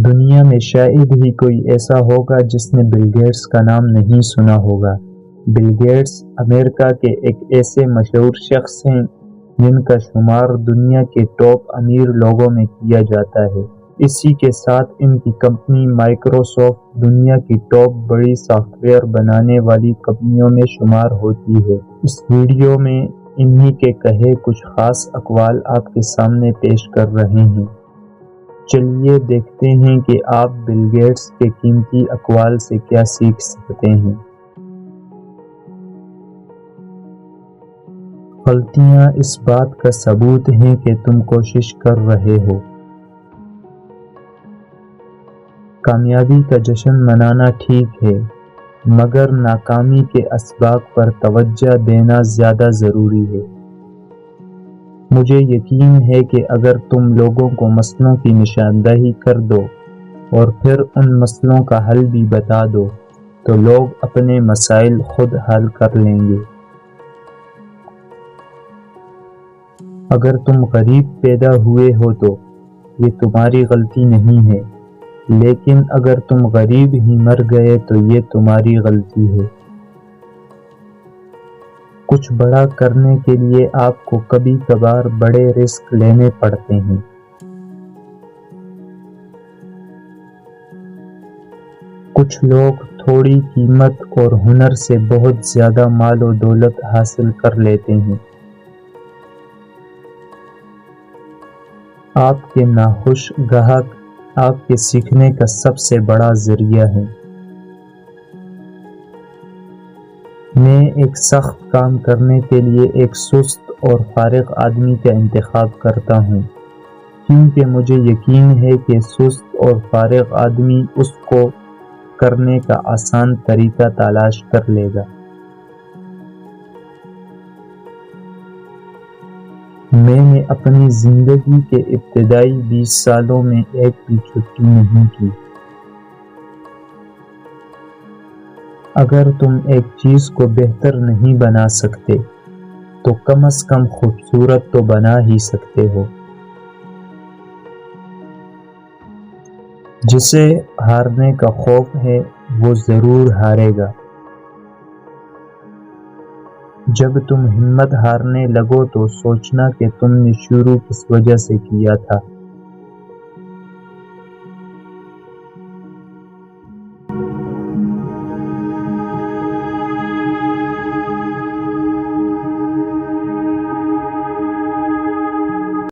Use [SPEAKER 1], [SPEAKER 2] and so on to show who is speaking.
[SPEAKER 1] دنیا میں شاید ہی کوئی ایسا ہوگا جس نے بل گیٹس کا نام نہیں سنا ہوگا۔ بل گیٹس امریکہ کے ایک ایسے مشہور شخص ہیں جن کا شمار دنیا کے ٹاپ امیر لوگوں میں کیا جاتا ہے۔ اسی کے ساتھ ان کی کمپنی مائیکروسافٹ دنیا کی ٹاپ بڑی سافٹ ویئر بنانے والی کمپنیوں میں شمار ہوتی ہے۔ اس ویڈیو میں انہی کے کہے کچھ خاص اقوال آپ کے سامنے پیش کر رہے ہیں۔ چلیے دیکھتے ہیں کہ آپ بل گیٹس کے قیمتی اقوال سے کیا سیکھ سکتے ہیں۔ غلطیاں اس بات کا ثبوت ہیں کہ تم کوشش کر رہے ہو۔ کامیابی کا جشن منانا ٹھیک ہے، مگر ناکامی کے اسباب پر توجہ دینا زیادہ ضروری ہے۔ مجھے یقین ہے کہ اگر تم لوگوں کو مسئلوں کی نشاندہی کر دو اور پھر ان مسئلوں کا حل بھی بتا دو تو لوگ اپنے مسائل خود حل کر لیں گے۔ اگر تم غریب پیدا ہوئے ہو تو یہ تمہاری غلطی نہیں ہے، لیکن اگر تم غریب ہی مر گئے تو یہ تمہاری غلطی ہے۔ کچھ بڑا کرنے کے لیے آپ کو کبھی کبھار بڑے رسک لینے پڑتے ہیں۔ کچھ لوگ تھوڑی قیمت اور ہنر سے بہت زیادہ مال و دولت حاصل کر لیتے ہیں۔ آپ کے ناخوش گاہک آپ کے سیکھنے کا سب سے بڑا ذریعہ ہیں۔ میں ایک سخت کام کرنے کے لیے ایک سست اور فارغ آدمی کا انتخاب کرتا ہوں، کیونکہ مجھے یقین ہے کہ سست اور فارغ آدمی اس کو کرنے کا آسان طریقہ تلاش کر لے گا۔ میں نے اپنی زندگی کے ابتدائی 20 سالوں میں ایک بھی چھٹی نہیں کی۔ اگر تم ایک چیز کو بہتر نہیں بنا سکتے تو کم از کم خوبصورت تو بنا ہی سکتے ہو۔ جسے ہارنے کا خوف ہے وہ ضرور ہارے گا۔ جب تم ہمت ہارنے لگو تو سوچنا کہ تم نے شروع کس وجہ سے کیا تھا۔